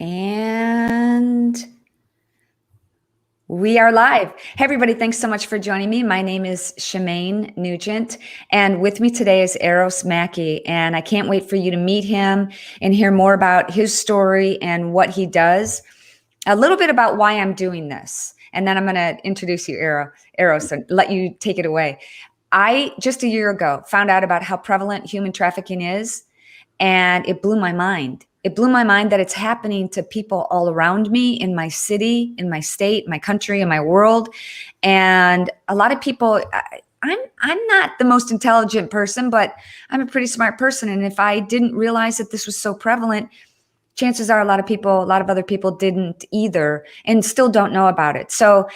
And we are live. Hey, everybody. Thanks so much for joining me. My name is Shemaine Nugent, and with me today is Aros Mackay, and I can't wait for you to meet him and hear more about his story and what he does. A little bit about why I'm doing this, and then I'm going to introduce you, Aros, and let you take it away. I, just a year ago, found out about how prevalent human trafficking is, and it blew my mind. It blew my mind that it's happening to people all around me, in my city, in my state, my country, in my world. And a lot of people, I'm not the most intelligent person, but I'm a pretty smart person. And if I didn't realize that this was so prevalent, chances are a lot of other people didn't either and still don't know about it. So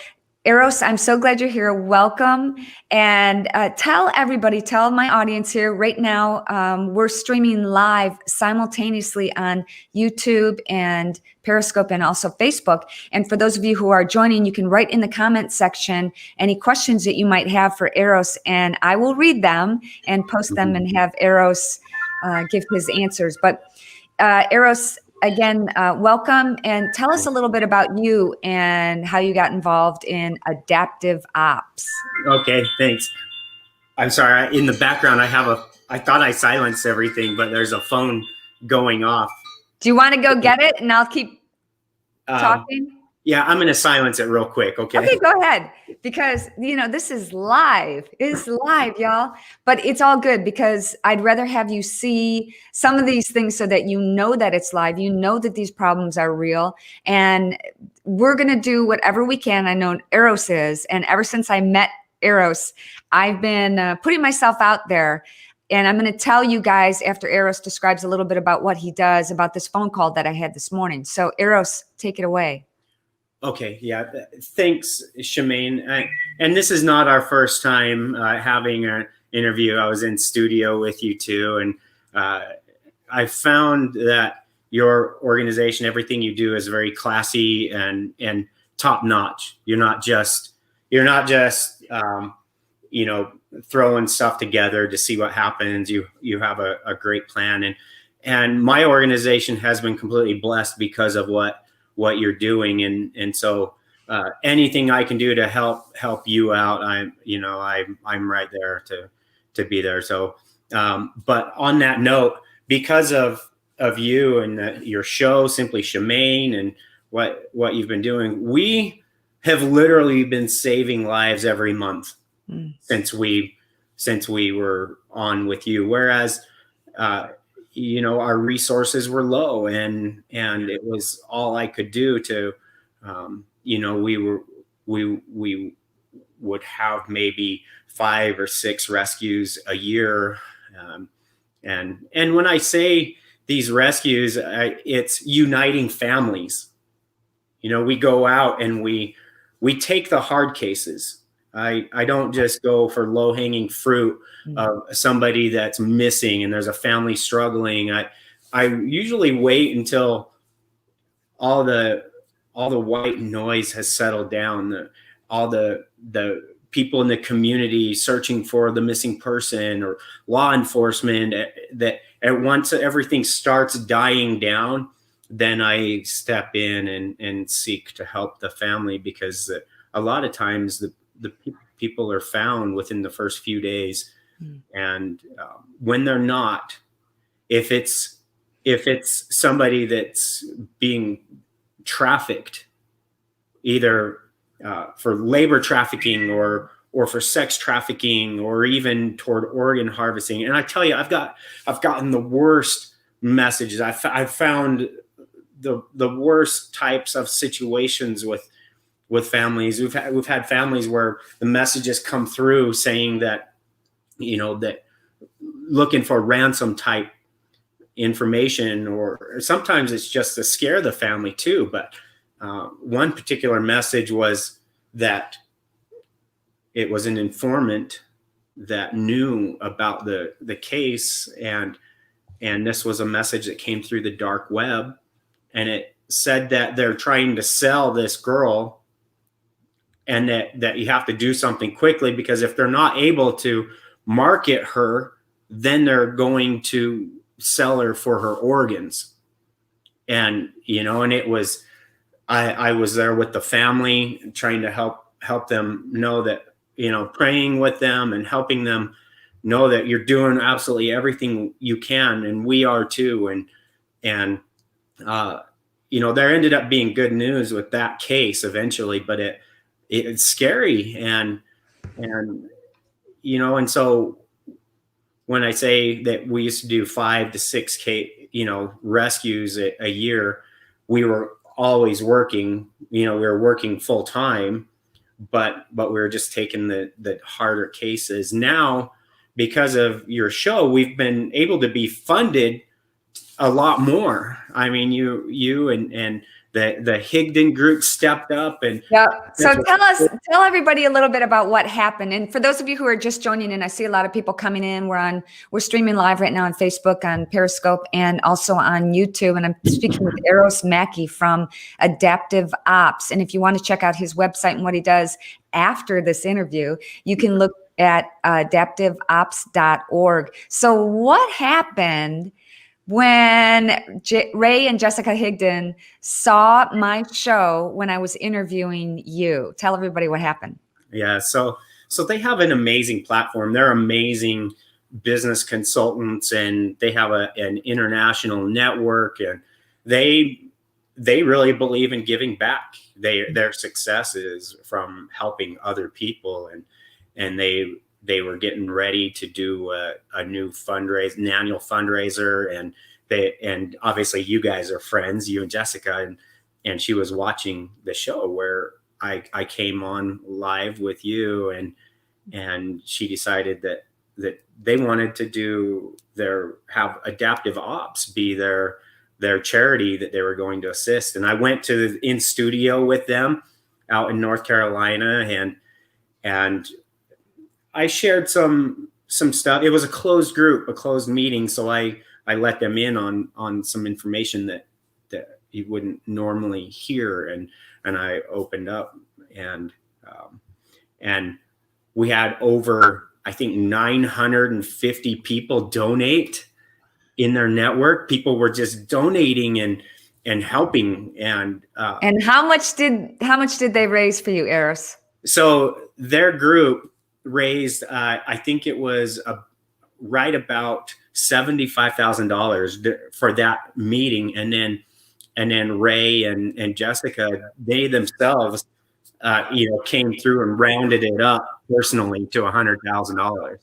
Aros, I'm so glad you're here. Welcome. And tell my audience here right now, we're streaming live simultaneously on YouTube and Periscope and also Facebook. And for those of you who are joining, you can write in the comments section any questions that you might have for Aros, and I will read them and post them and have Aros give his answers. But Aros, again, welcome, and tell us a little bit about you and how you got involved in adaptive ops. Okay, thanks. I'm sorry. In the background, I thought I silenced everything, but there's a phone going off. Do you want to go get it, and I'll keep talking? Yeah, I'm going to silence it real quick. Okay. Okay, go ahead. Because, this is live. It's live, y'all. But it's all good because I'd rather have you see some of these things so that you know that it's live. You know that these problems are real. And we're going to do whatever we can. I know Aros is. And ever since I met Aros, I've been putting myself out there. And I'm going to tell you guys after Aros describes a little bit about what he does about this phone call that I had this morning. So Aros, take it away. Okay, yeah, thanks, Shemaine. And this is not our first time having an interview. I was in studio with you too, and I found that your organization, everything you do, is very classy and top notch. You're not just throwing stuff together to see what happens. You have a great plan, and my organization has been completely blessed because of what you're doing, and so anything I can do to help you out, I'm right there to be there. So but on that note, because of you and your show, Simply Shemaine, and what you've been doing, we have literally been saving lives every month since we were on with you, whereas our resources were low, and it was all I could do to, we would have maybe 5 or 6 rescues a year. And when I say these rescues, it's uniting families. We go out and we take the hard cases. I don't just go for low-hanging fruit of somebody that's missing and there's a family struggling. I usually wait until all the white noise has settled down, all the people in the community searching for the missing person, or law enforcement, that at once everything starts dying down, then I step in and seek to help the family, because a lot of times the people are found within the first few days. And when they're not, if it's somebody that's being trafficked, either for labor trafficking or for sex trafficking, or even toward organ harvesting. And I tell you, I've gotten the worst messages. I've found the worst types of situations with families. We've had families where the messages come through saying that, that looking for ransom type information, or sometimes it's just to scare the family too. But one particular message was that it was an informant that knew about the case, and this was a message that came through the dark web, and it said that they're trying to sell this girl, and that you have to do something quickly, because if they're not able to market her, then they're going to sell her for her organs. and and it was, I was there with the family, trying to help them know that, praying with them and helping them know that you're doing absolutely everything you can, and we are too. And uh, there ended up being good news with that case eventually, but it's scary. And and so when I say that we used to do 5 to 6 rescues a year, we were always working. We were working full time, but we were just taking the harder cases. Now, because of your show, we've been able to be funded a lot more. I mean, you and the Higdon group stepped up, and yeah. So tell everybody a little bit about what happened. And for those of you who are just joining in, I see a lot of people coming in. We're streaming live right now on Facebook, on Periscope, and also on YouTube. And I'm speaking with Aros Mackay from Adaptive Ops. And if you want to check out his website and what he does after this interview, you can look at adaptiveops.org. So what happened when Ray and Jessica Higdon saw my show when I was interviewing you? Tell everybody what happened. Yeah, so they have an amazing platform. They're amazing business consultants, and they have an international network, and they really believe in giving back. Their success is from helping other people, and they were getting ready to do a new an annual fundraiser, and obviously you guys are friends, you and Jessica, and she was watching the show where I came on live with you, and she decided that they wanted to have Adaptive Ops be their charity that they were going to assist. And I went in studio with them out in North Carolina, and I shared some stuff. It was a closed group, a closed meeting, so I let them in on some information that you wouldn't normally hear, and I opened up, and we had over, I think, 950 people donate in their network. People were just donating and helping, and how much did they raise for you, Aros? So their group raised, I think it was right about $75,000 for that meeting, and then Ray and Jessica, they themselves, came through and rounded it up personally to $100,000.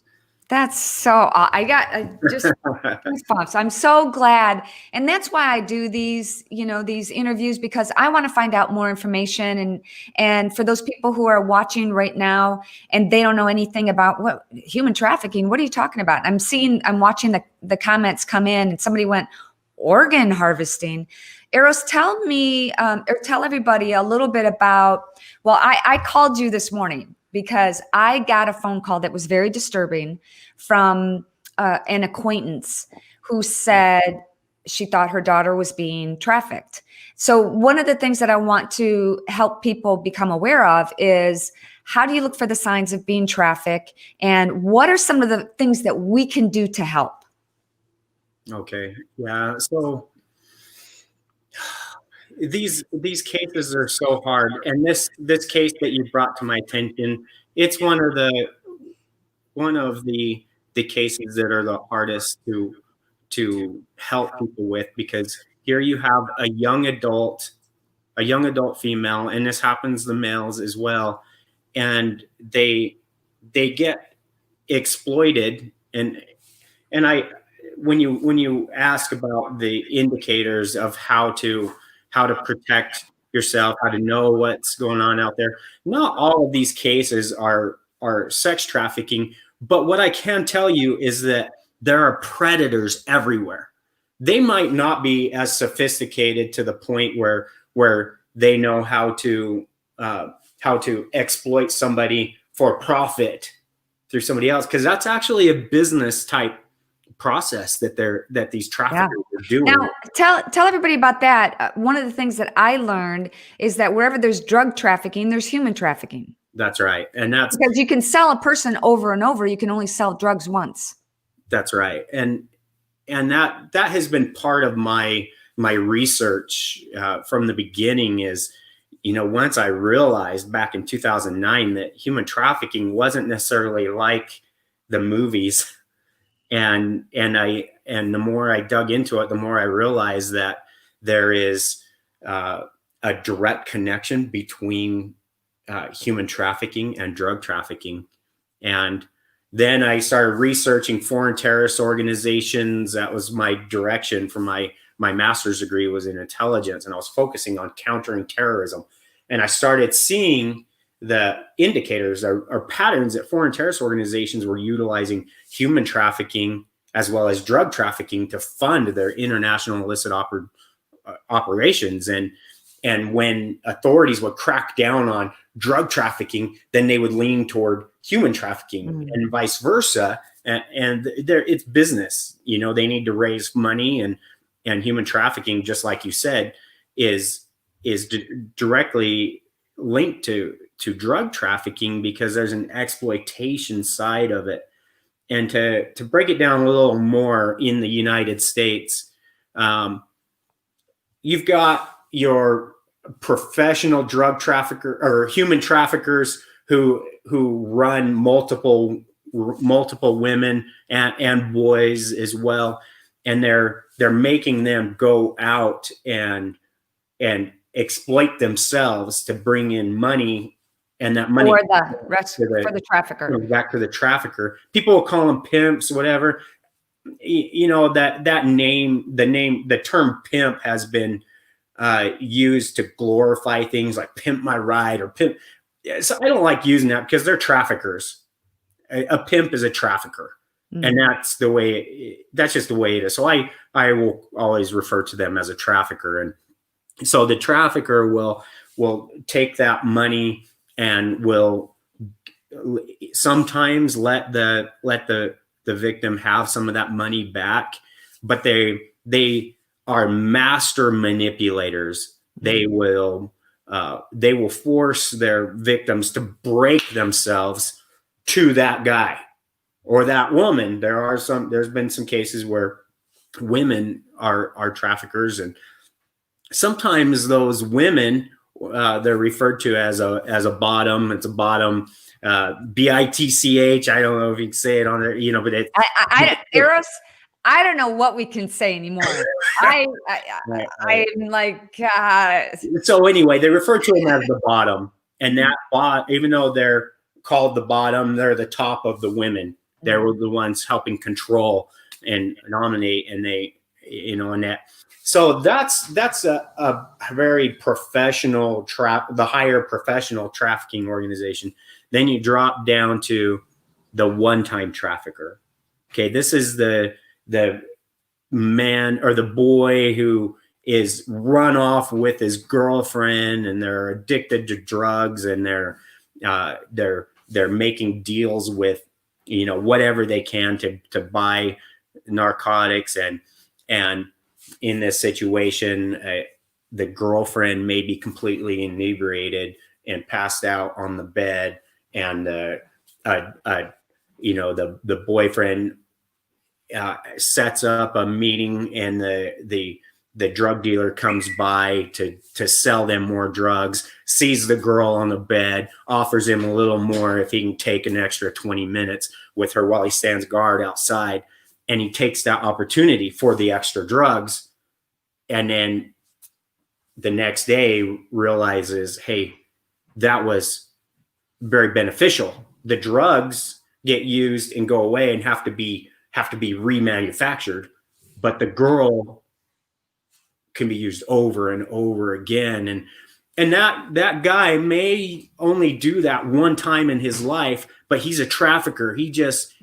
That's so, I just goosebumps. I'm so glad. And that's why I do these interviews, because I want to find out more information. And for those people who are watching right now and they don't know anything about what human trafficking, what are you talking about? I'm watching the comments come in, and somebody went, organ harvesting. Aros, tell me, or tell everybody a little bit about, well, I called you this morning because I got a phone call that was very disturbing from an acquaintance who said she thought her daughter was being trafficked. So one of the things that I want to help people become aware of is, how do you look for the signs of being trafficked, and what are some of the things that we can do to help? Okay. Yeah. So these cases are so hard, and this case that you brought to my attention, it's one of the cases that are the hardest to help people with, because here you have a young adult female, and this happens to males as well, and they get exploited. And when you ask about the indicators of how to protect yourself, how to know what's going on out there, not all of these cases are sex trafficking. But what I can tell you is that there are predators everywhere. They might not be as sophisticated to the point where they know how to exploit somebody for profit through somebody else, because that's actually a business type process that these traffickers are doing. Now, tell everybody about that. One of the things that I learned is that wherever there's drug trafficking, there's human trafficking. That's right. And that's because you can sell a person over and over. You can only sell drugs once. That's right. And that has been part of my my research from the beginning is, once I realized back in 2009 that human trafficking wasn't necessarily like the movies, and the more I dug into it, the more I realized that there is a direct connection between human trafficking and drug trafficking. And then I started researching foreign terrorist organizations. That was my direction for my master's degree, was in intelligence, and I was focusing on countering terrorism. And I started seeing the indicators or patterns that foreign terrorist organizations were utilizing human trafficking as well as drug trafficking to fund their international illicit operations. And when authorities would crack down on drug trafficking, then they would lean toward human trafficking, and vice versa. And it's business. They need to raise money, and human trafficking, just like you said, is directly linked to drug trafficking, because there's an exploitation side of it. And to break it down a little more, in the United States, you've got your professional drug trafficker or human traffickers who run multiple women and boys as well, and they're making them go out and exploit themselves to bring in money, and that money for the trafficker. Back to the trafficker. People will call them pimps, whatever. That name, the term pimp has been used to glorify things like pimp my ride or pimp. So I don't like using that, because they're traffickers. A pimp is a trafficker, and that's just the way it is. So I will always refer to them as a trafficker. And so the trafficker will take that money and will sometimes let the victim have some of that money back, but they are master manipulators. They will force their victims to break themselves to that guy or that woman. There's been some cases where women are traffickers, and sometimes those women, they're referred to as a bottom. It's a bottom, BITCH. I don't know if you can say it on there, but Aros, I don't know what we can say anymore. I'm like, so anyway, they refer to them as the bottom, and that even though they're called the bottom, they're the top of the women. They're the ones helping control and nominate, and and that. So that's a very professional the higher professional trafficking organization. Then you drop down to the one-time trafficker. Okay, this is the man or the boy who is run off with his girlfriend, and they're addicted to drugs, and they're making deals with whatever they can to buy narcotics, and in this situation, the girlfriend may be completely inebriated and passed out on the bed, and the boyfriend sets up a meeting, and the drug dealer comes by to sell them more drugs, sees the girl on the bed, offers him a little more if he can take an extra 20 minutes with her while he stands guard outside. And he takes that opportunity for the extra drugs. And then the next day realizes, hey, that was very beneficial. The drugs get used and go away and have to be remanufactured, but the girl can be used over and over again. And that guy may only do that one time in his life, but he's a trafficker. He just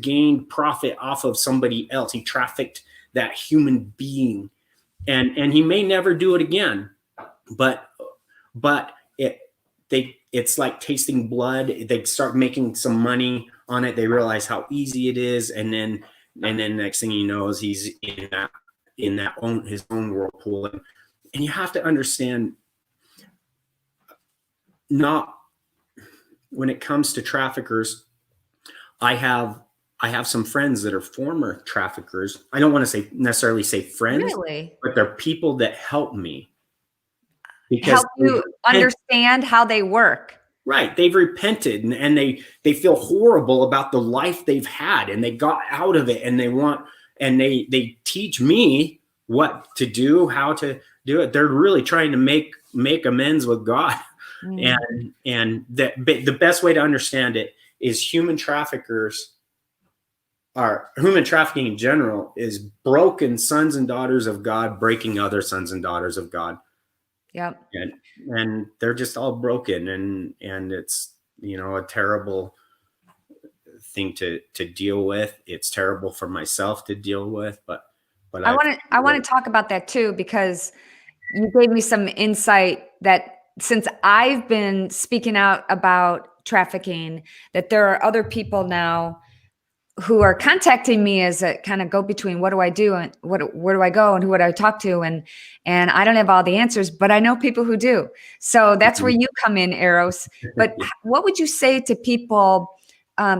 gained profit off of somebody else. He trafficked that human being, and he may never do it again. But it's like tasting blood. They start making some money on it. They realize how easy it is, and then next thing you know is he's in his own whirlpool. And you have to understand, not when it comes to traffickers, I have I have some friends that are former traffickers. I don't want to necessarily say friends, Really? but they're people that help me because Help you understand how they work. right. They've repented and they feel horrible about the life they've had and they got out of it and they want, and they teach me what to do, how to do it. They're really trying to make amends with God. Mm. And the best way to understand it is human trafficking in general is broken sons and daughters of God breaking other sons and daughters of God. Yep. And they're just all broken, and it's, a terrible thing to deal with. It's terrible for myself to deal with, but I want to talk about that too, because you gave me some insight that since I've been speaking out about trafficking, that there are other people now who are contacting me as a kind of go between. What do I do and where do I go and who would I talk to? And I don't have all the answers, but I know people who do. So that's where you come in, Aros. But what would you say to people?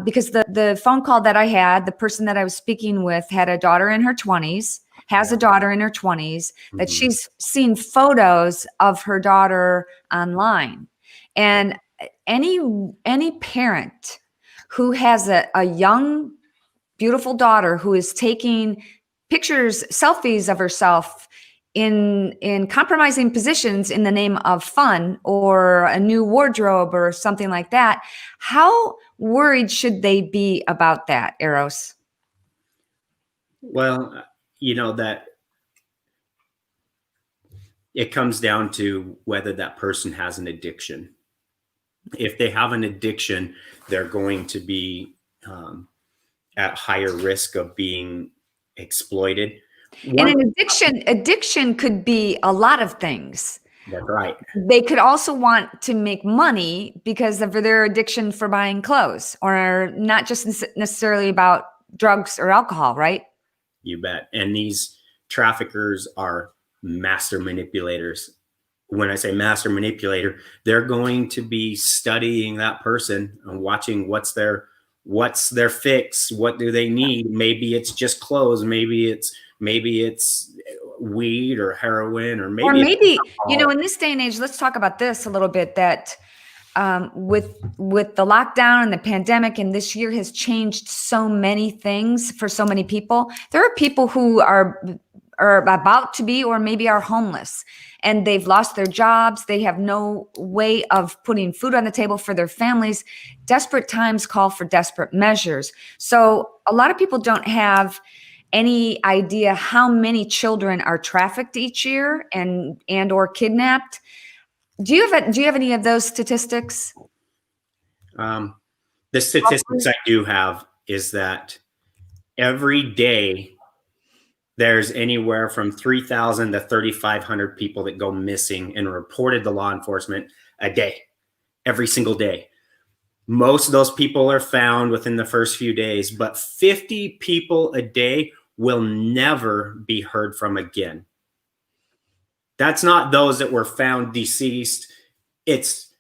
Because the phone call that I had, the person that I was speaking with had a daughter in her 20s, has a daughter in her 20s, that she's seen photos of her daughter online. And any parent who has a young, beautiful daughter who is taking pictures, selfies of herself in compromising positions in the name of fun or a new wardrobe or something like that, how worried should they be about that, Aros? Well, that it comes down to whether that person has an addiction. If they have an addiction, they're going to be at higher risk of being exploited. And an addiction could be a lot of things. That's right. They could also want to make money because of their addiction for buying clothes, or not just necessarily about drugs or alcohol, right? You bet. And these traffickers are master manipulators. When I say master manipulator, they're going to be studying that person and watching what's their fix, what do they need. Maybe it's just clothes, maybe it's weed or heroin, or maybe in this day and age, let's talk about this a little bit, that with the lockdown and the pandemic, and this year has changed so many things for so many people. There are people who are about to be, or maybe are homeless, and they've lost their jobs. They have no way of putting food on the table for their families. Desperate times call for desperate measures. So a lot of people don't have any idea how many children are trafficked each year and or kidnapped. Do you have any of those statistics? The statistics I do have is that every day there's anywhere from 3,000 to 3,500 people that go missing and reported to law enforcement a day, every single day. Most of those people are found within the first few days, but 50 people a day will never be heard from again. That's not those that were found deceased. It's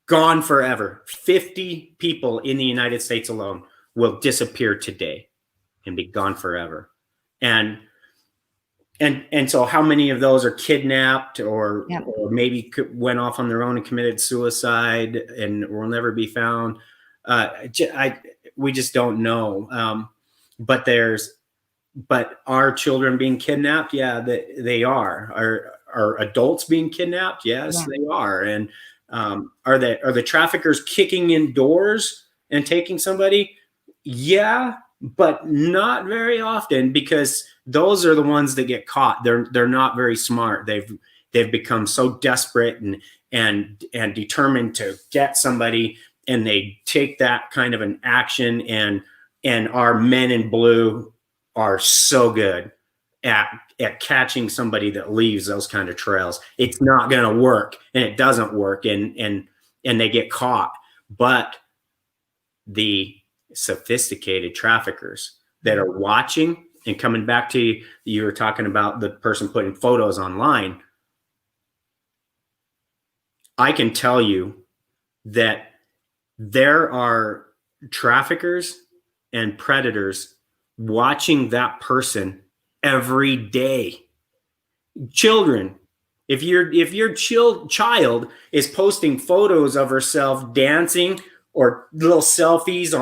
gone forever. 50 people in the United States alone will disappear today and be gone forever. And so how many of those are kidnapped or maybe went off on their own and committed suicide and will never be found? We just don't know. But are children being kidnapped? Yeah, they are. Are adults being kidnapped? Yes, they are. And are the traffickers kicking in doors and taking somebody? Yeah, but not very often, because those are the ones that get caught. They're not very smart. They've become so desperate and determined to get somebody, and they take that kind of an action. And our men in blue are so good at catching somebody that leaves those kind of trails. It's not going to work, and it doesn't work, and they get caught. But the sophisticated traffickers that are watching, and coming back to you were talking about the person putting photos online, I can tell you that there are traffickers and predators watching that person every day. Children, if your child is posting photos of herself dancing or little selfies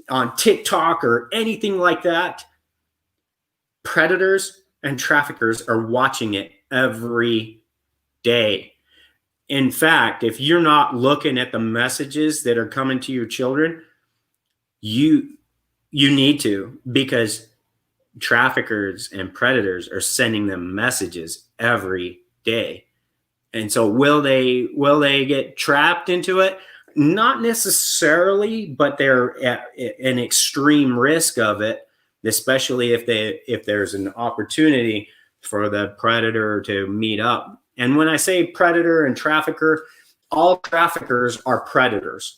on TikTok or anything like that, predators and traffickers are watching it every day. In fact, if you're not looking at the messages that are coming to your children, you need to, because traffickers and predators are sending them messages every day. And so will they get trapped into it? Not necessarily, but they're at an extreme risk of it, especially if there's an opportunity for the predator to meet up. And when I say predator and trafficker, all traffickers are predators,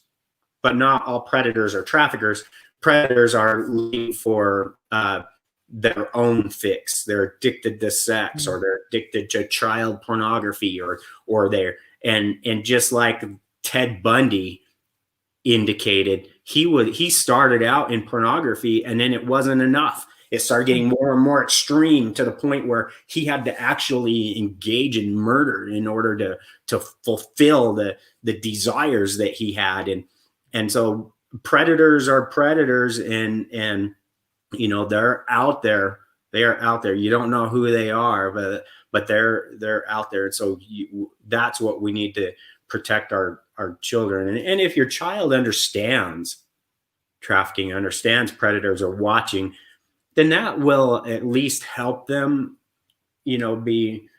but not all predators are traffickers. Predators are looking for their own fix. They're addicted to sex, or they're addicted to child pornography, or they're and just like Ted Bundy indicated, he started out in pornography, and then it wasn't enough. It started getting more and more extreme to the point where he had to actually engage in murder in order to fulfill the desires that he had. And so predators are predators, and they're out there. They are out there. You don't know who they are, but they're out there. And so that's what we need to protect our children. And if your child understands trafficking, understands predators are watching, then that will at least help them, be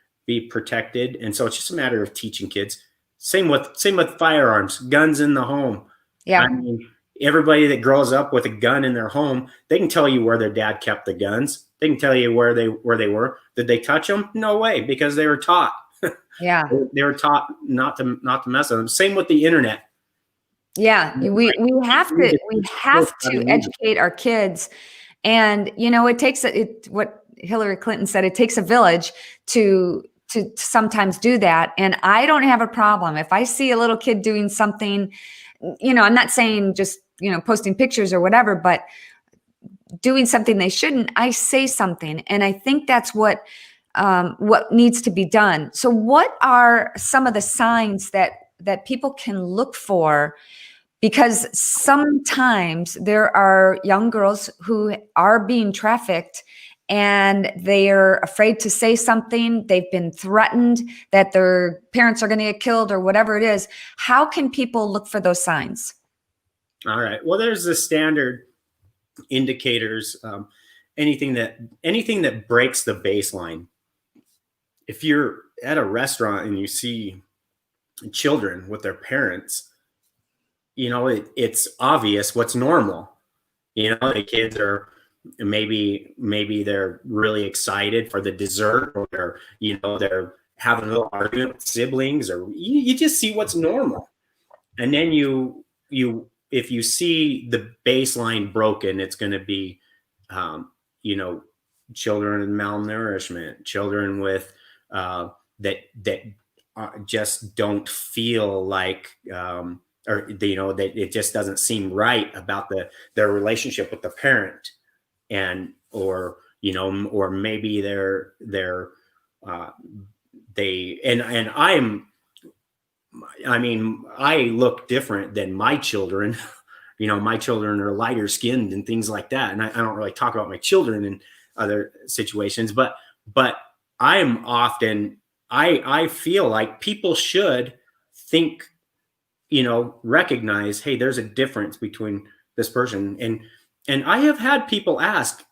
protected. And so it's just a matter of teaching kids. Same with firearms, guns in the home. Yeah. I mean, everybody that grows up with a gun in their home, they can tell you where their dad kept the guns. They can tell you where they were. Did they touch them? No way, because they were taught. Yeah. They were taught not to mess with them. Same with the internet. Yeah. We have to educate our kids. And, it takes what Hillary Clinton said, it takes a village to sometimes do that. And I don't have a problem if I see a little kid doing something, I'm not saying just, posting pictures or whatever, but doing something they shouldn't, I say something. And I think that's what needs to be done. So what are some of the signs that people can look for? Because sometimes there are young girls who are being trafficked and they're afraid to say something. They've been threatened that their parents are going to get killed or whatever it is. How can people look for those signs? All right. Well, there's the standard indicators. Anything that breaks the baseline. If you're at a restaurant and you see children with their parents, it's obvious what's normal. The kids are maybe they're really excited for the dessert, or they're having a little argument with siblings, or you just see what's normal. And then if you see the baseline broken, it's going to be, children in malnourishment, children with that just don't feel like, or that it just doesn't seem right about their relationship with the parent, or maybe I look different than my children. My children are lighter skinned and things like that. And I don't really talk about my children in other situations, but I'm often, I feel like people should think, recognize, hey, there's a difference between this person. And I have had people ask,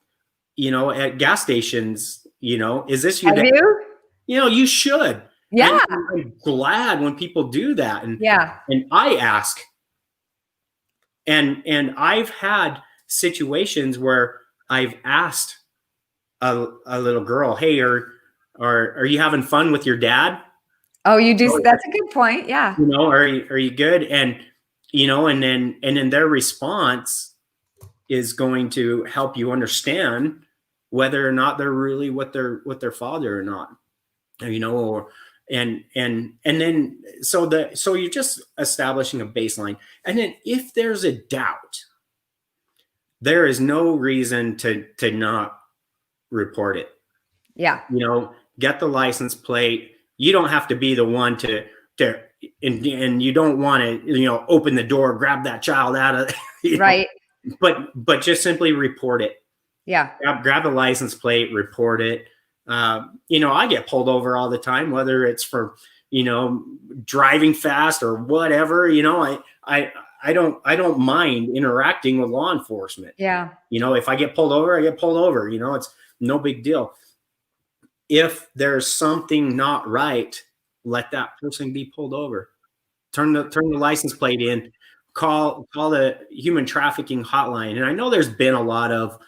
at gas stations, is this your dad? You should. Yeah. And I'm glad when people do that. And yeah. And I ask, and I've had situations where I've asked a little girl, hey, are you having fun with your dad? Oh, you do. That's a good point. Yeah. Are you good? And and then their response is going to help you understand whether or not they're really with their father or not. And then so you're just establishing a baseline. And then if there's a doubt, there is no reason to not report it. Yeah. Get the license plate. You don't have to be the one to and you don't want to, open the door, grab that child out of, Right. But just simply report it. Yeah. Grab the license plate, report it. I get pulled over all the time, whether it's for, driving fast or whatever. I don't mind interacting with law enforcement. Yeah. If I get pulled over, I get pulled over. It's no big deal. If there's something not right, let that person be pulled over. Turn the license plate in. Call the human trafficking hotline. And I know there's been a lot of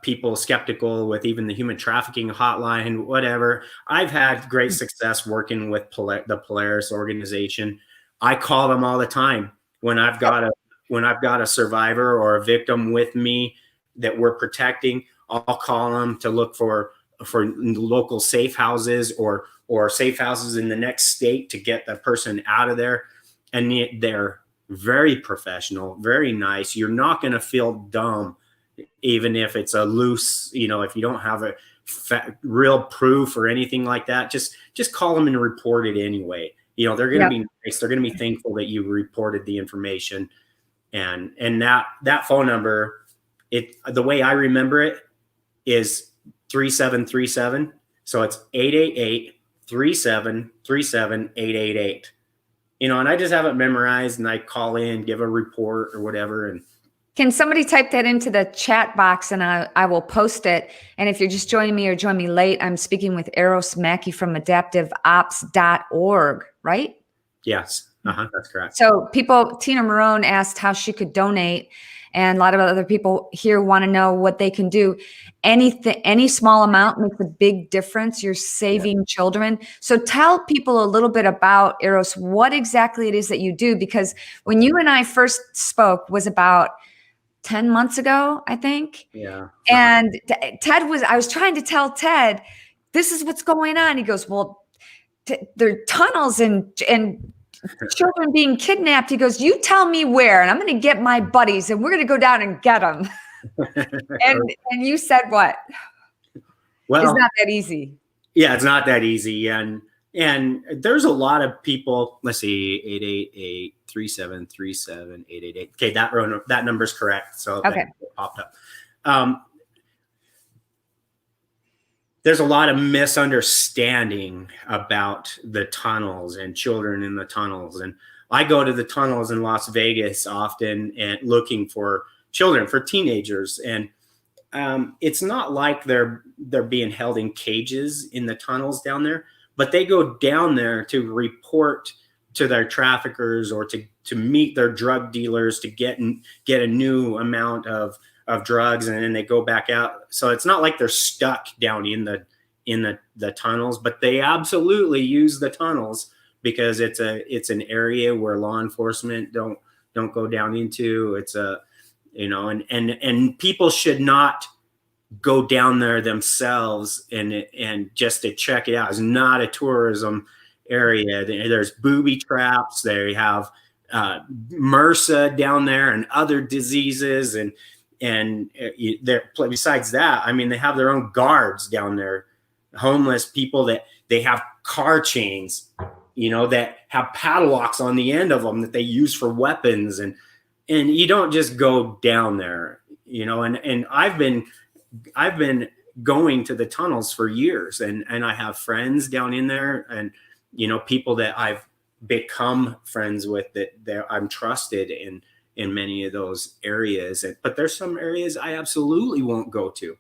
people skeptical with even the human trafficking hotline, whatever. I've had great success working with the Polaris organization. I call them all the time when I've got a survivor or a victim with me that we're protecting. I'll call them to look for local safe houses or safe houses in the next state to get the person out of there. And they're very professional, very nice. You're not going to feel dumb, even if it's a loose, if you don't have a real proof or anything like that, just call them and report it anyway. They're going to be nice. They're going to be thankful that you reported the information. And that phone number, the way I remember it is 3737. So it's 888-3737-888. And I just have it memorized, and I call in, give a report or whatever. And can somebody type that into the chat box, and I will post it. And if you're just joining me or join me late, I'm speaking with Aros Mackay from adaptiveops.org, right? Yes, that's correct. So Tina Marone asked how she could donate, and a lot of other people here want to know what they can do. Any small amount makes a big difference. You're saving children. So tell people a little bit about Aros, what exactly it is that you do, because when you and I first spoke was about 10 months ago, I think. Yeah. And I was trying to tell Ted, this is what's going on. He goes, well, there are tunnels and children being kidnapped. He goes, you tell me where, and I'm going to get my buddies, and we're going to go down and get them. and you said what? Well, it's not that easy. Yeah, it's not that easy. And there's a lot of people. Let's see, 888-3737-888. Okay, that number's correct. So okay, it popped up. There's a lot of misunderstanding about the tunnels and children in the tunnels. And I go to the tunnels in Las Vegas often and looking for children, for teenagers. And it's not like they're being held in cages in the tunnels down there, but they go down there to report to their traffickers or to meet their drug dealers to get a new amount of drugs, and then they go back out. So it's not like they're stuck down in the tunnels, but they absolutely use the tunnels because it's an area where law enforcement don't go down into. It's and people should not go down there themselves and just to check it out. It's not a tourism area. There's booby traps. They have MRSA down there and other diseases, and besides that, I mean, they have their own guards down there, homeless people that they have car chains, that have padlocks on the end of them that they use for weapons, and you don't just go down there, and I've been going to the tunnels for years, and I have friends down in there, and people that I've become friends with that I'm trusted in many of those areas. But there's some areas I absolutely won't go to.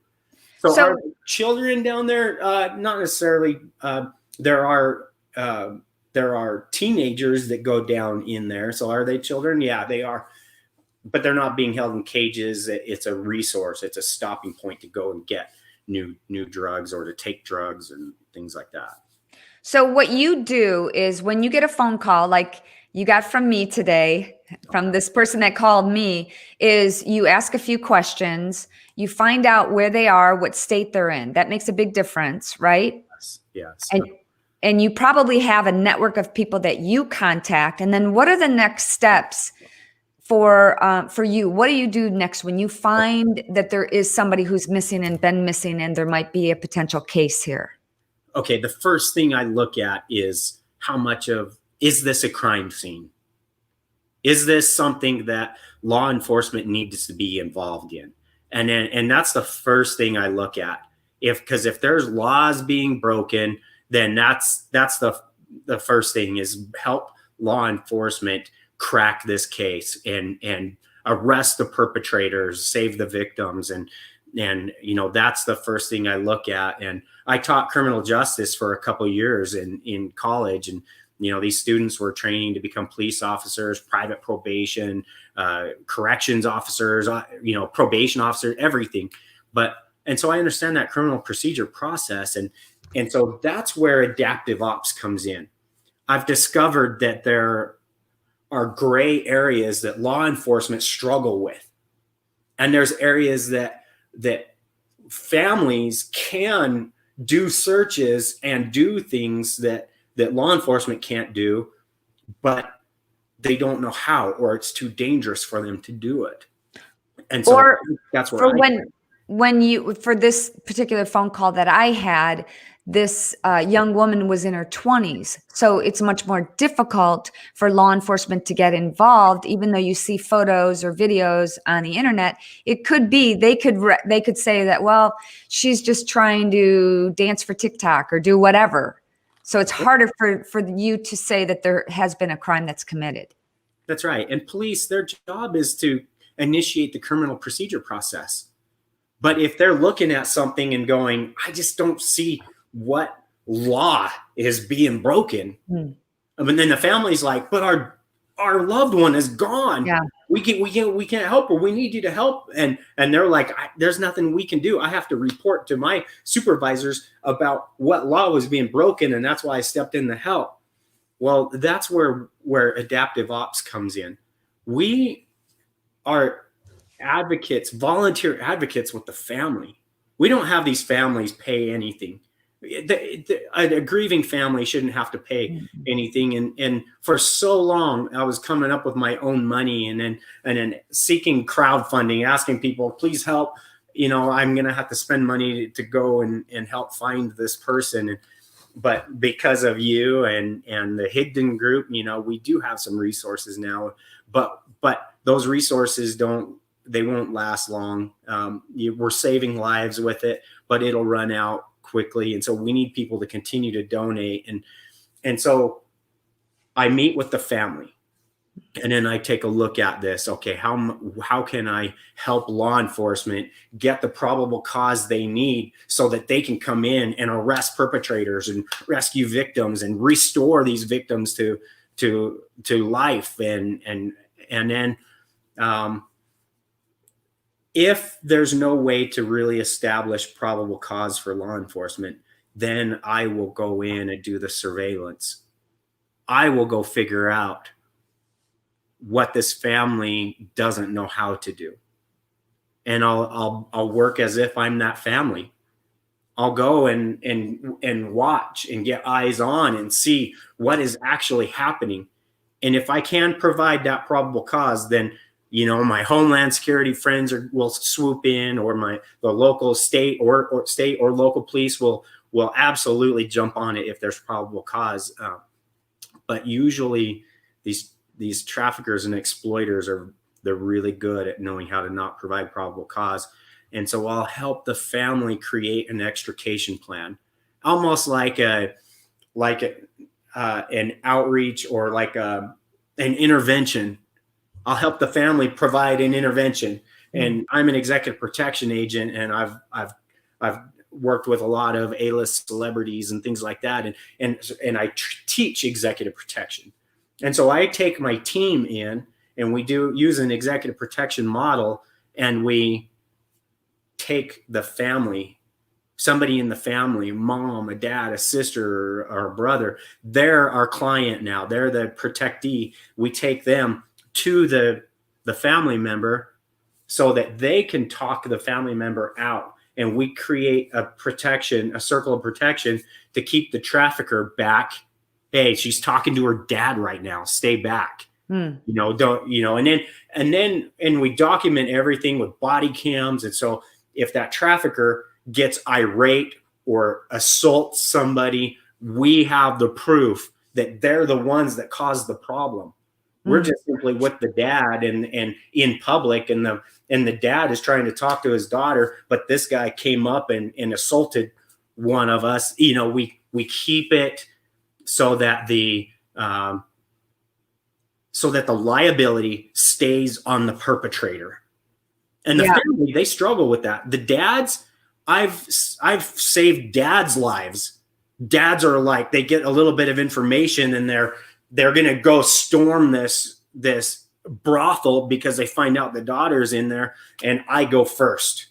So are children down there? Not necessarily. There are teenagers that go down in there. So are they children? Yeah, they are. But they're not being held in cages. It's a resource. It's a stopping point to go and get new drugs or to take drugs and things like that. So what you do is when you get a phone call like you got from me today, from this person that called me, is you ask a few questions, you find out where they are, what state they're in. That makes a big difference, right? Yes. And you probably have a network of people that you contact. And then what are the next steps for you, what do you do next when you find that there is somebody who's missing and been missing, and there might be a potential case here? Okay, the first thing I look at is is this a crime scene? Is this something that law enforcement needs to be involved in? And that's the first thing I look at. Because if there's laws being broken, then that's the first thing is help law enforcement crack this case and arrest the perpetrators, save the victims, and that's the first thing I look at. And I taught criminal justice for a couple of years in college, and these students were training to become police officers, private probation, corrections officers, probation officers, everything. And so I understand that criminal procedure process. And so that's where adaptive ops comes in. I've discovered that there are gray areas that law enforcement struggle with. And there's areas that families can do searches and do things that law enforcement can't do, but they don't know how, or it's too dangerous for them to do it. And so that's where for this particular phone call that I had, this young woman was in her 20s. So it's much more difficult for law enforcement to get involved, even though you see photos or videos on the internet. It could be they could say that, well, she's just trying to dance for TikTok or do whatever. So it's harder for you to say that there has been a crime that's committed. That's right. And police, their job is to initiate the criminal procedure process. But if they're looking at something and going, I just don't see what law is being broken. And then the family's like, but our loved one is gone. Yeah. We can't help her. We need you to help. And they're like, there's nothing we can do. I have to report to my supervisors about what law was being broken. And that's why I stepped in to help. Well, that's where adaptive ops comes in. We are advocates, volunteer advocates with the family. We don't have these families pay anything. A grieving family shouldn't have to pay anything. And for so long, I was coming up with my own money and then seeking crowdfunding, asking people, please help. I'm going to have to spend money to go and help find this person. But because of you and the Higdon group, we do have some resources now, but those resources won't last long. We're saving lives with it, but it'll run out quickly. And so we need people to continue to donate. And so I meet with the family, and then I take a look at this. Okay, how can I help law enforcement get the probable cause they need so that they can come in and arrest perpetrators and rescue victims and restore these victims to life. And then if there's no way to really establish probable cause for law enforcement, then I will go in and do the surveillance. I will go figure out what this family doesn't know how to do. And I'll work as if I'm that family. I'll go and watch and get eyes on and see what is actually happening. And if I can provide that probable cause, then my Homeland Security friends will swoop in, or the local state or local police will absolutely jump on it if there's probable cause. But usually these traffickers and exploiters they're really good at knowing how to not provide probable cause. And so I'll help the family create an extrication plan, almost like an outreach or like an intervention. I'll help the family provide an intervention. And I'm an executive protection agent, and I've worked with a lot of A-list celebrities and things like that. And I teach executive protection. And so I take my team in, and we use an executive protection model, and we take the family, somebody in the family, mom, a dad, a sister, or a brother. They're our client now. They're the protectee. We take them to the family member so that they can talk the family member out. And we create a circle of protection to keep the trafficker back. Hey, she's talking to her dad right now. Stay back. Mm. Don't, and we document everything with body cams. And so if that trafficker gets irate or assaults somebody, we have the proof that they're the ones that caused the problem. We're just simply with the dad and in public, and the dad is trying to talk to his daughter, but this guy came up and assaulted one of us. We keep it so that the liability stays on the perpetrator. And the family, they struggle with that. The dads, I've saved dads' lives. Dads are like, they get a little bit of information and they're going to go storm this brothel because they find out the daughter's in there, and I go first.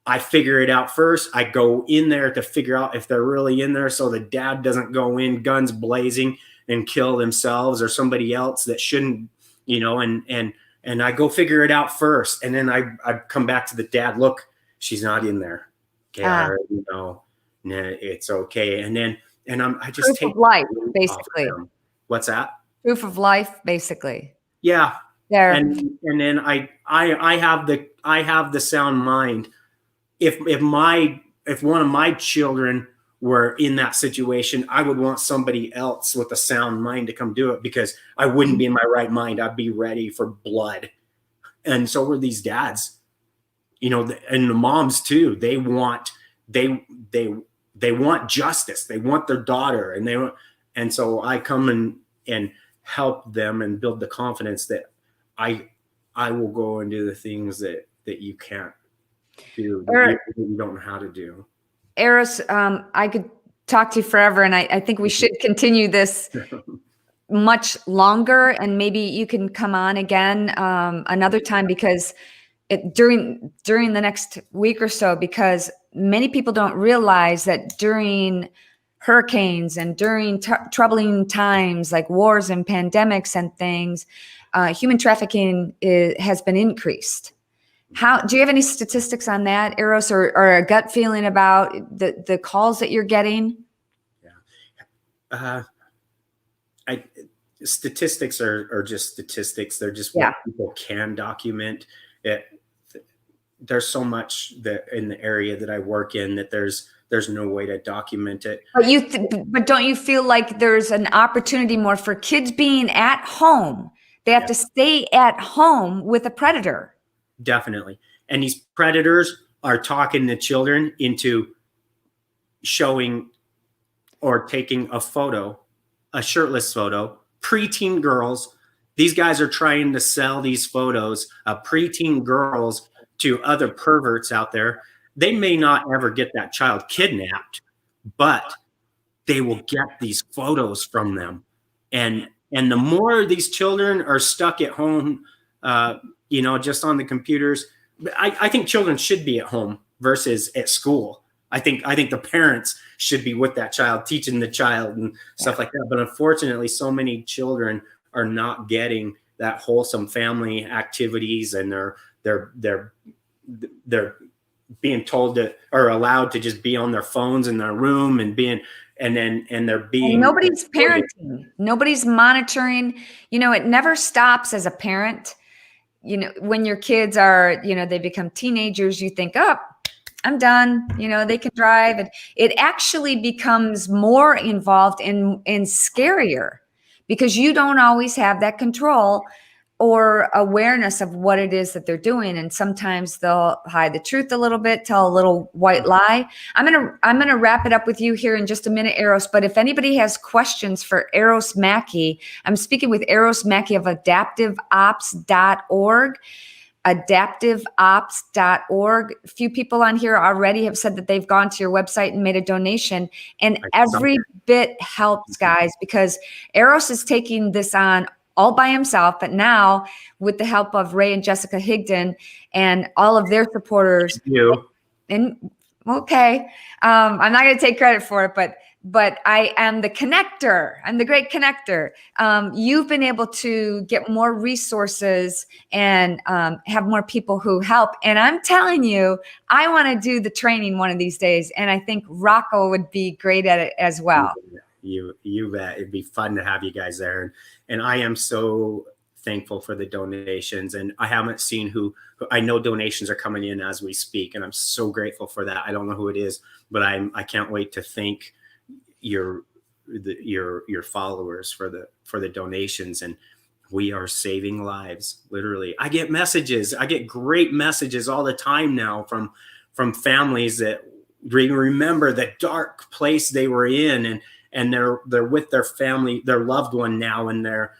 I figure it out first. I go in there to figure out if they're really in there, so the dad doesn't go in guns blazing and kill themselves or somebody else that shouldn't, and I go figure it out first. And then I come back to the dad. Look, she's not in there. Okay, all right, nah, it's okay. And I just proof take of life, basically. What's that? Proof of life, basically. Yeah. There. And then I have the sound mind. If one of my children were in that situation, I would want somebody else with a sound mind to come do it, because I wouldn't be in my right mind. I'd be ready for blood. And so were these dads, and the moms too. They want justice. They want their daughter, and so I come and help them and build the confidence that I will go and do the things that you can't do, that you don't know how to do. Aros, I could talk to you forever, and I think we should continue this much longer, and maybe you can come on again another time, because during the next week or so, because many people don't realize that during hurricanes and during troubling times like wars and pandemics and things, human trafficking has been increased. How do you have any statistics on that, Aros, or a gut feeling about the calls that you're getting? Yeah. Statistics are just statistics. They're just what people can document. There's so much that in the area that I work in that there's no way to document it. But don't you feel like there's an opportunity more for kids being at home? They have to stay at home with a predator. Definitely. And these predators are talking the children into showing or taking a photo, a shirtless photo, preteen girls. These guys are trying to sell these photos of preteen girls to other perverts out there. They may not ever get that child kidnapped, but they will get these photos from them. And the more these children are stuck at home, just on the computers. I think children should be at home versus at school. I think the parents should be with that child, teaching the child and stuff like that. But unfortunately, so many children are not getting that wholesome family activities, and they're being told to, or allowed to, just be on their phones in their room and they're being. And nobody's parenting. Nobody's monitoring. It never stops as a parent. When your kids are, they become teenagers, you think, oh, I'm done. They can drive. And it actually becomes more involved and scarier, because you don't always have that control or awareness of what it is that they're doing. And sometimes they'll hide the truth a little bit, tell a little white lie. I'm gonna wrap it up with you here in just a minute, Aros. But if anybody has questions for Aros Mackay, I'm speaking with Aros Mackay of adaptiveops.org. adaptiveops.org. A few people on here already have said that they've gone to your website and made a donation, and every bit helps, guys, because Aros is taking this on all by himself, but now with the help of Ray and Jessica Higdon and all of their supporters. Thank you. And okay, I'm not going to take credit for it, but I am the connector. I'm the great connector. You've been able to get more resources and have more people who help. And I'm telling you, I want to do the training one of these days. And I think Rocco would be great at it as well. You bet. It'd be fun to have you guys there. And I am so thankful for the donations. And I haven't seen who I know donations are coming in as we speak. And I'm so grateful for that. I don't know who it is, but I can't wait to thank your followers for the donations. And we are saving lives. Literally. I get messages. I get great messages all the time now from families that remember the dark place they were in, and they're with their family, their loved one now, and they're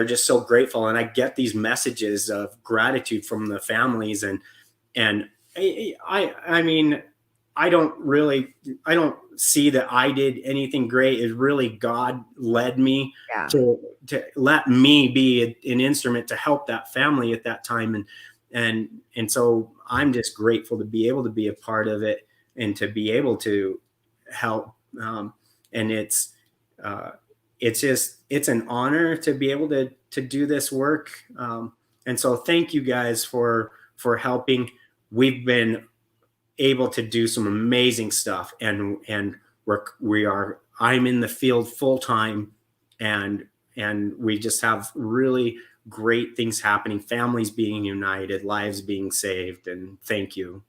just so grateful. And I get these messages of gratitude from the families, and I mean, I don't see that I did anything great. It's really God led me to let me be an instrument to help that family at that time. And so I'm just grateful to be able to be a part of it and to be able to help. And it's an honor to be able to do this work. And so thank you guys for helping. We've been able to do some amazing stuff, and I'm in the field full time, and we just have really great things happening, families being united, lives being saved. And thank you.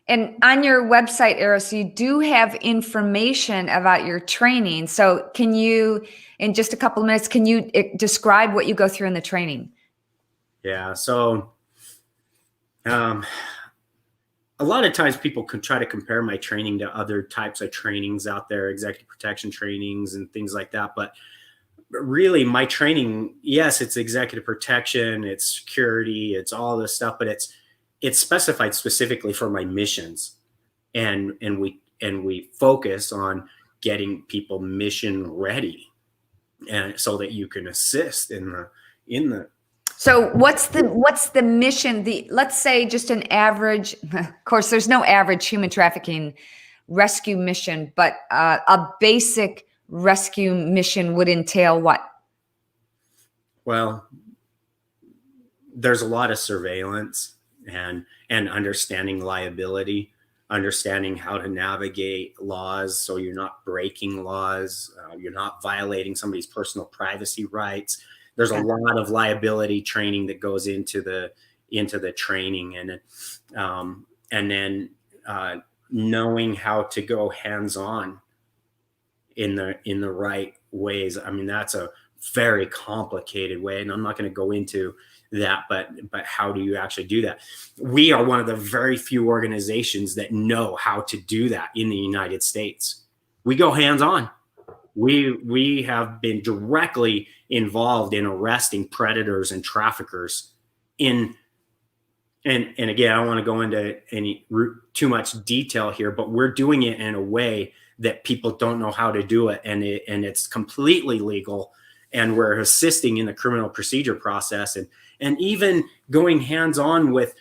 And on your website, Aros, you do have information about your training. So can you, in just a couple of minutes, can you describe what you go through in the training? Yeah. So a lot of times people can try to compare my training to other types of trainings out there, executive protection trainings and things like that. But really my training, yes, it's executive protection, it's security, it's all this stuff, but it's specified specifically for my missions. And we focus on getting people mission ready, and so that you can assist in the So what's the mission? Let's say just an average, of course, there's no average human trafficking rescue mission, but a basic rescue mission would entail what? Well, there's a lot of surveillance and understanding liability, understanding how to navigate laws so you're not breaking laws, you're not violating somebody's personal privacy rights. There's a lot of liability training that goes into the training, and then knowing how to go hands-on in the right ways. I mean, that's a very complicated way, and I'm not going to go into that, but how do you actually do that? We are one of the very few organizations that know how to do that in the United States. We go hands-on. We have been directly involved in arresting predators and traffickers and again, I don't want to go into too much detail here, but we're doing it in a way that people don't know how to do it, and it's completely legal, and we're assisting in the criminal procedure process, and even going hands-on with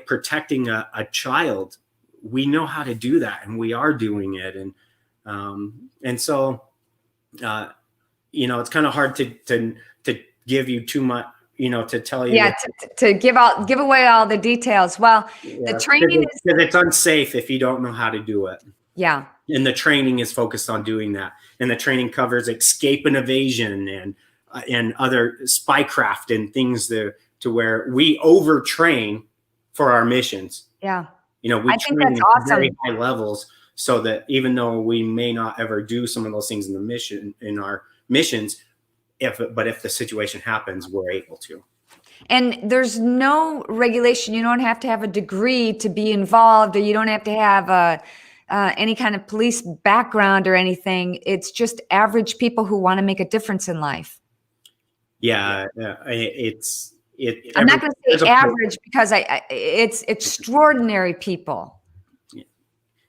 protecting a child. We know how to do that, and we are doing it, and so it's kind of hard to give you too much, to tell you. Yeah, to give away all the details. Well, the training is because it's unsafe if you don't know how to do it. Yeah. And the training is focused on doing that. And the training covers escape and evasion and other spycraft and things to where we overtrain for our missions. Yeah. We train at very high levels, so that even though we may not ever do some of those things in our missions, if the situation happens, we're able to. And there's no regulation. You don't have to have a degree to be involved, or you don't have to have any kind of police background or anything. It's just average people who want to make a difference in life. Yeah, I'm not going to say average because it's extraordinary people.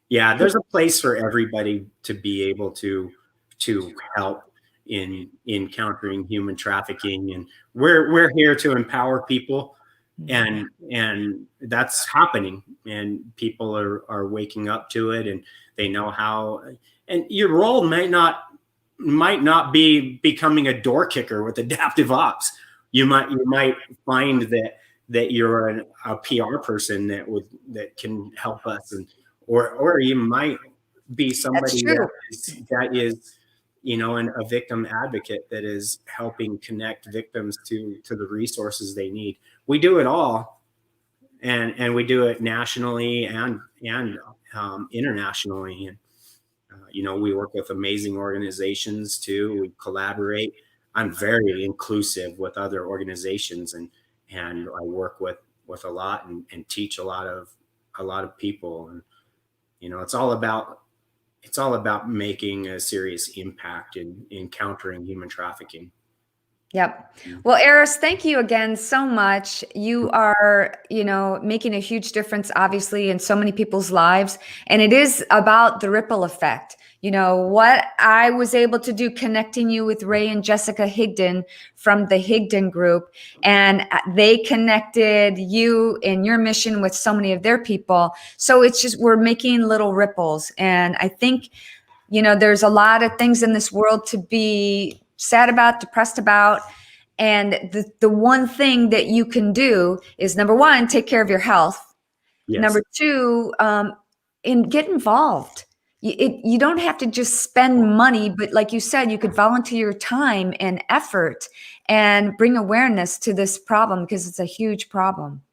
Yeah, there's a place for everybody to be able to help in countering human trafficking, and we're here to empower people, and that's happening, and people are waking up to it, and they know how. And your role might not be becoming a door kicker with adaptive ops. You might find that you're a PR person that can help us, or you might be That's somebody true. that is, a victim advocate that is helping connect victims to the resources they need. We do it all, and we do it nationally and internationally. And we work with amazing organizations too. We collaborate. I'm very inclusive with other organizations, and I work with a lot and teach a lot of people. And it's all about making a serious impact in countering human trafficking. Yep. Well, Eris, thank you again so much. You are, making a huge difference, obviously, in so many people's lives. And it is about the ripple effect. What I was able to do connecting you with Ray and Jessica Higdon from the Higdon Group, and they connected you and your mission with so many of their people. So it's just, we're making little ripples. And I think, there's a lot of things in this world to be sad about, depressed about. And the one thing that you can do is, number one, take care of your health. Yes. Number two, get involved. You don't have to just spend money, but like you said, you could volunteer your time and effort and bring awareness to this problem, because it's a huge problem.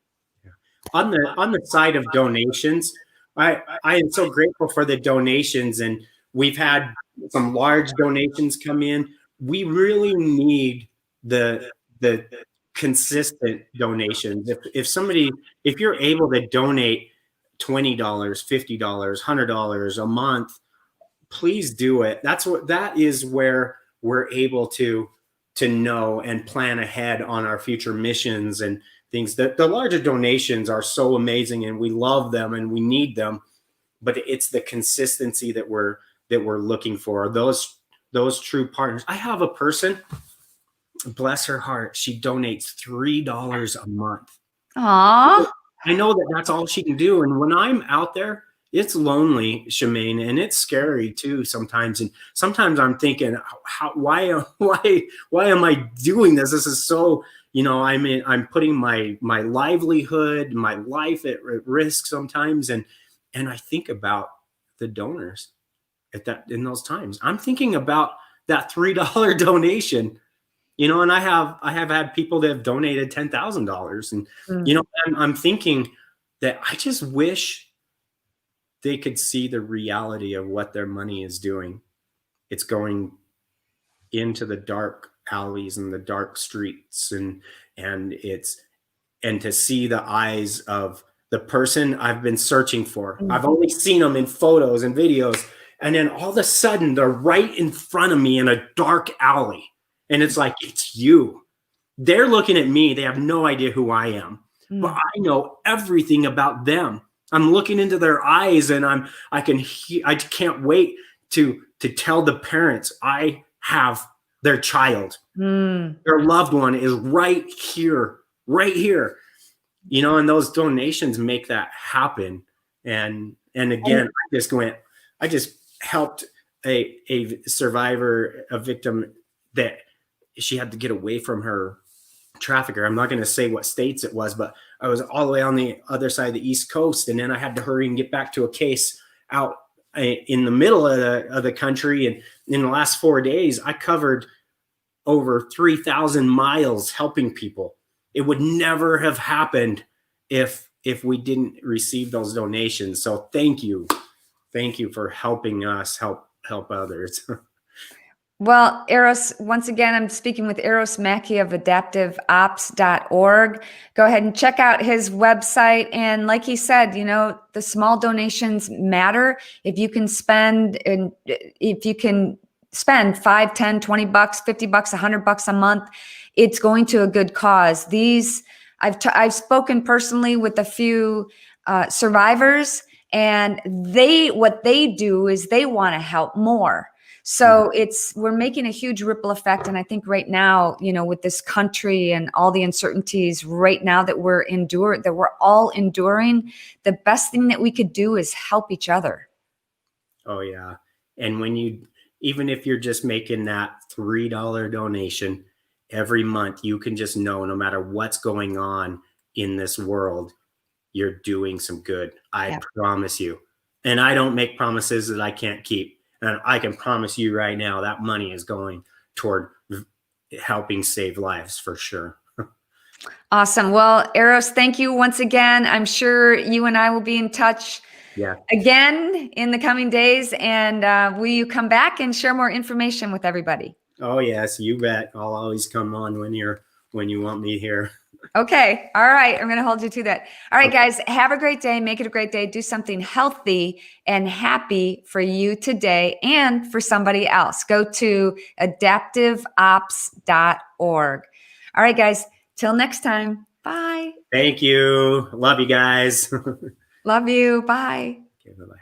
On the side of donations, I am so grateful for the donations, and we've had some large donations come in. We really need the consistent donations. If you're able to donate $20, $50, $100 a month, please do it. That is where we're able to know and plan ahead on our future missions and things. The larger donations are so amazing, and we love them and we need them, but it's the consistency that we're looking for. Those true partners. I have a person, bless her heart, she donates $3 a month. Aww. I know that's all she can do. And when I'm out there, it's lonely, Shemaine, and it's scary too sometimes. And sometimes I'm thinking, why am I doing this? This is so, I'm putting my livelihood, my life at risk sometimes. And I think about the donors in those times. I'm thinking about that $3 donation, and I have had people that have donated $10,000, and I'm thinking that I just wish they could see the reality of what their money is doing. It's going into the dark alleys and the dark streets, and to see the eyes of the person I've been searching for. I've only seen them in photos and videos, and then all of a sudden they're right in front of me in a dark alley, and it's like, it's you. They're looking at me. They have no idea who I am, but I know everything about them. I'm looking into their eyes, and I can't wait to tell the parents I have their child. Their loved one is right here. And those donations make that happen. And again, I just helped a survivor, a victim, that she had to get away from her trafficker. I'm not going to say what states it was, but I was all the way on the other side of the East Coast, and then I had to hurry and get back to a case out in the middle of the country. And in the last 4 days, I covered over 3,000 miles helping people. It would never have happened if we didn't receive those donations. So thank you for helping us help others. Well, Aros, once again, I'm speaking with Aros Mackay of adaptiveops.org. Go ahead and check out his website. And like he said, the small donations matter. If you can spend 5, 10, 20 bucks, 50 bucks, $100 a month, it's going to a good cause. I've spoken personally with a few survivors, and what they do is they want to help more. So we're making a huge ripple effect. And I think right now, with this country and all the uncertainties right now that we're all enduring, the best thing that we could do is help each other. Oh yeah. And even if you're just making that $3 donation every month, you can just know, no matter what's going on in this world, you're doing some good. I promise you. And I don't make promises that I can't keep. And I can promise you right now that money is going toward helping save lives for sure. Awesome. Well, Aros, thank you once again. I'm sure you and I will be in touch again in the coming days. And will you come back and share more information with everybody? Oh, yes, you bet. I'll always come on when you want me here. Okay. All right. I'm going to hold you to that. All right, guys, have a great day. Make it a great day. Do something healthy and happy for you today and for somebody else. Go to adaptiveops.org. All right, guys, till next time. Bye. Thank you. Love you guys. Love you. Bye. Okay, bye-bye.